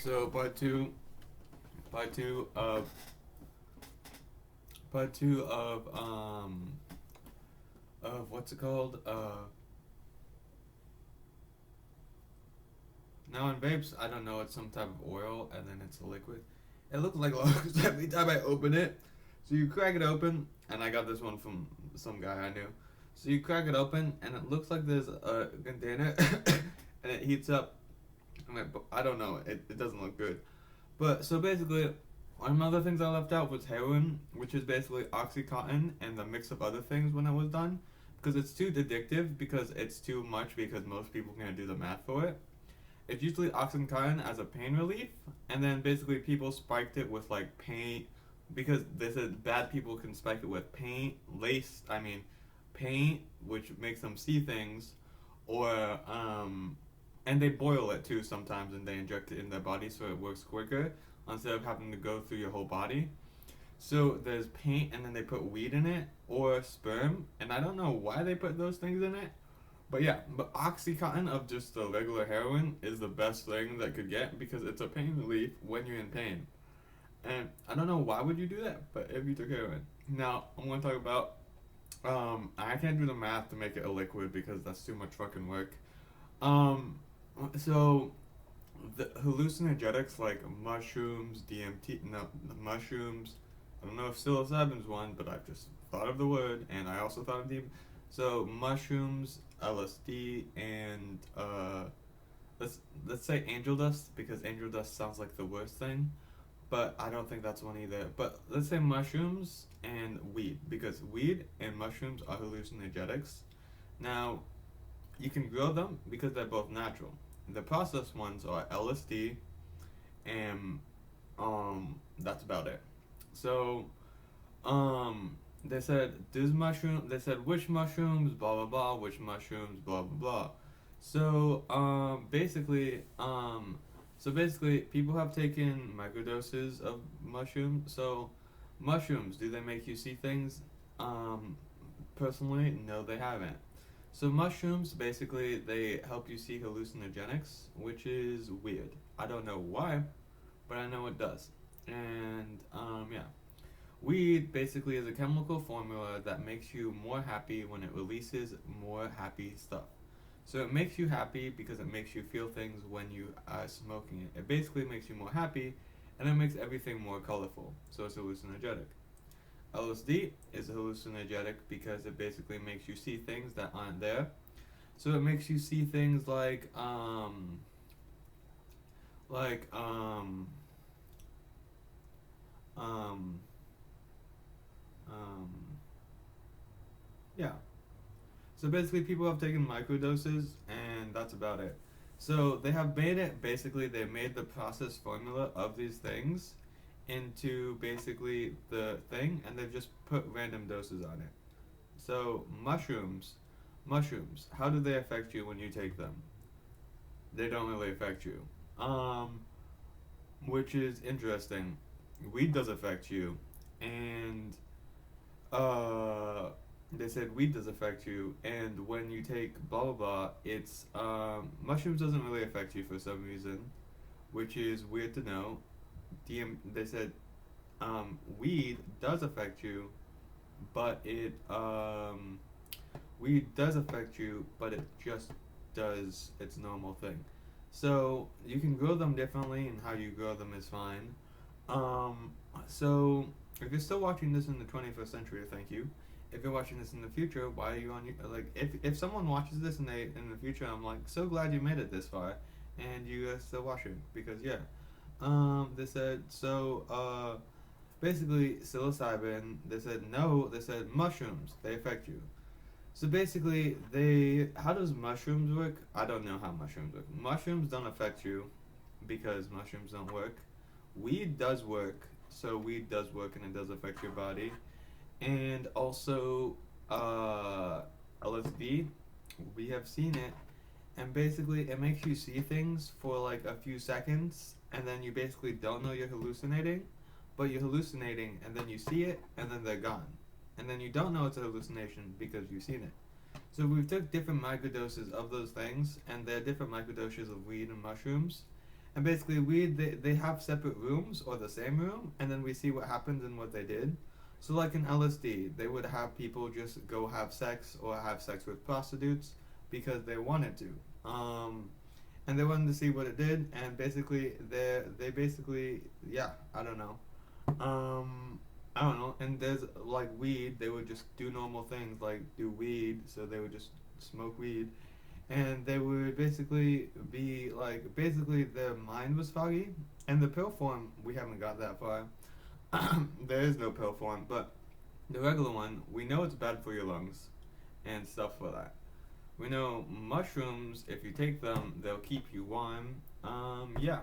So part two of part two of what's it called? Now in vapes, I don't know. It's some type of oil, and then it's a liquid. It looks like Locos every time I open it. So you crack it open, and I got this one from some guy I knew. So you crack it open, and it looks like there's a container, and it heats up. I don't know. It doesn't look good. But so basically, one of the things I left out was heroin, which is basically oxycontin and the mix of other things when it was done, because it's too addictive because it's too much because most people can't do the math for it. It's usually oxycontin as a pain relief, and then basically people spiked it with like paint because they said bad people can spike it with paint, paint, which makes them see things, or and they boil it too sometimes, and they inject it in their body so it works quicker instead of having to go through your whole body. So there's paint, and then they put weed in it or sperm, and I don't know why they put those things in it. But yeah, but oxycontin of just the regular heroin is the best thing that could get because it's a pain relief when you're in pain. And I don't know why would you do that, but if you took heroin. Now I'm gonna talk about I can't do the math to make it a liquid because that's too much fucking work. Um so the hallucinogenics like mushrooms, DMT, no, mushrooms. I don't know if psilocybin's one, but I've just thought of the word, and I also thought of the. So mushrooms, LSD, and let's say angel dust because angel dust sounds like the worst thing, but I don't think that's one either. But let's say mushrooms and weed because weed and mushrooms are hallucinogenics. Now you can grow them because they're both natural. The processed ones are LSD, and that's about it. So they said this mushroom. They said which mushrooms, blah blah blah, which mushrooms, blah blah blah. So basically, people have taken microdoses of mushrooms. So mushrooms, do they make you see things? Personally, no, they haven't. So mushrooms basically they help you see hallucinogenics, which is weird. I don't know why, but I know it does. And yeah, weed basically is a chemical formula that makes you more happy when it releases more happy stuff. So it makes you happy because it makes you feel things when you are smoking it. It basically makes you more happy, and it makes everything more colorful. So it's hallucinogenic. LSD is hallucinogenic because it basically makes you see things that aren't there. So it makes you see things like um, um, yeah. So basically, people have taken microdoses, and that's about it. So they have made it basically. They made the process formula of these things into basically the thing, and they've just put random doses on it. So mushrooms. How do they affect you when you take them? They don't really affect you. Um, which is interesting. Weed does affect you, and uh, they said weed does affect you, and when you take blah blah blah, it's mushrooms doesn't really affect you for some reason, which is weird to know. They said weed does affect you, but weed does affect you, but it just does its normal thing. So you can grow them differently, and how you grow them is fine. So if you're still watching this in the 21st century, thank you. If you're watching this in the future, why are you on your like? If someone watches this in the future, I'm like so glad you made it this far, and you are still watching because yeah. They said so. Basically psilocybin. They said no. They said mushrooms. They affect you. So basically, they how does mushrooms work? I don't know how mushrooms work. Mushrooms don't affect you because mushrooms don't work. Weed does work, so weed does work and it does affect your body. And also, LSD, we have seen it, and basically it makes you see things for like a few seconds, and then you basically don't know you're hallucinating, but you're hallucinating, and then you see it, and then they're gone. And then you don't know it's a hallucination because you've seen it. So we took different microdoses of those things, and there are different microdoses of weed and mushrooms, And basically, they have separate rooms or the same room, and then we see what happens and what they did. So, like in LSD, they would have people just go have sex or have sex with prostitutes because they wanted to. And they wanted to see what it did, and basically, they basically, yeah, I don't know. I don't know. And there's like weed, they would just do normal things like do weed, so they would just smoke weed, and they would basically be like basically their mind was foggy. And the pill form, we haven't got that far. There is no pill form, but the regular one, we know it's bad for your lungs and stuff for that. We know mushrooms, if you take them, they'll keep you warm. Yeah,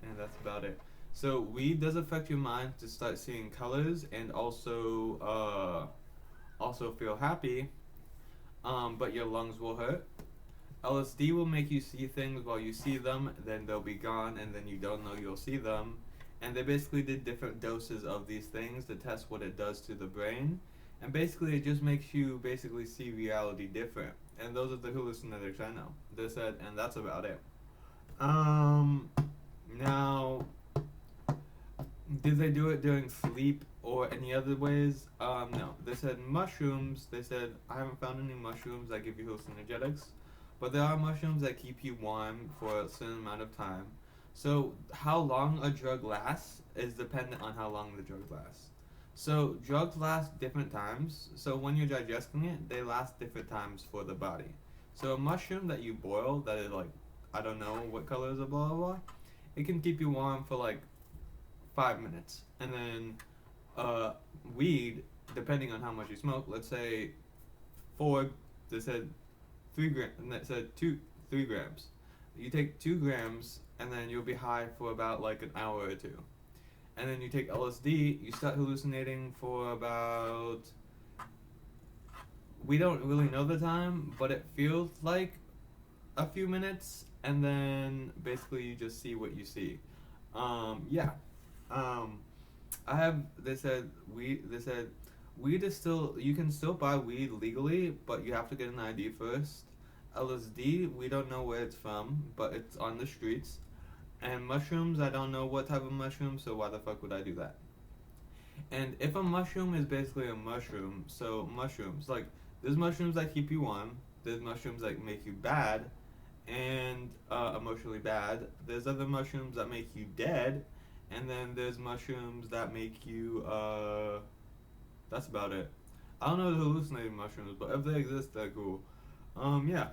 and that's about it. So weed does affect your mind to start seeing colors and also feel happy. But your lungs will hurt. LSD will make you see things while you see them, then they'll be gone, and then you don't know you'll see them. And they basically did different doses of these things to test what it does to the brain. And basically, it just makes you basically see reality different. And those are the hallucinatics I know. They said, and that's about it. Um, Now, did they do it during sleep or any other ways? No. They said mushrooms. They said, I haven't found any mushrooms that give you hallucinogenics. But there are mushrooms that keep you warm for a certain amount of time. So, how long a drug lasts is dependent on how long the drug lasts. So, drugs last different times. So, when you're digesting it, they last different times for the body. So, a mushroom that you boil that is like, I don't know what color is a blah blah blah, it can keep you warm for like 5 minutes. And then uh, weed, depending on how much you smoke, let's say four, they said 3 grams, and that said 3 grams. You take 2 grams, and then you'll be high for about like an hour or two. And then you take LSD, you start hallucinating for about, we don't really know the time, but it feels like a few minutes, and then basically you just see what you see. Yeah. Um, I have. They said weed is still. You can still buy weed legally, but you have to get an ID first. LSD, we don't know where it's from, but it's on the streets. And mushrooms, I don't know what type of mushroom, so why the fuck would I do that? And if a mushroom is basically a mushroom, so mushrooms, like, there's mushrooms that keep you warm, there's mushrooms that make you bad, and emotionally bad. There's other mushrooms that make you dead, and then there's mushrooms that make you, that's about it. I don't know the hallucinating mushrooms, but if they exist, they're cool. Yeah.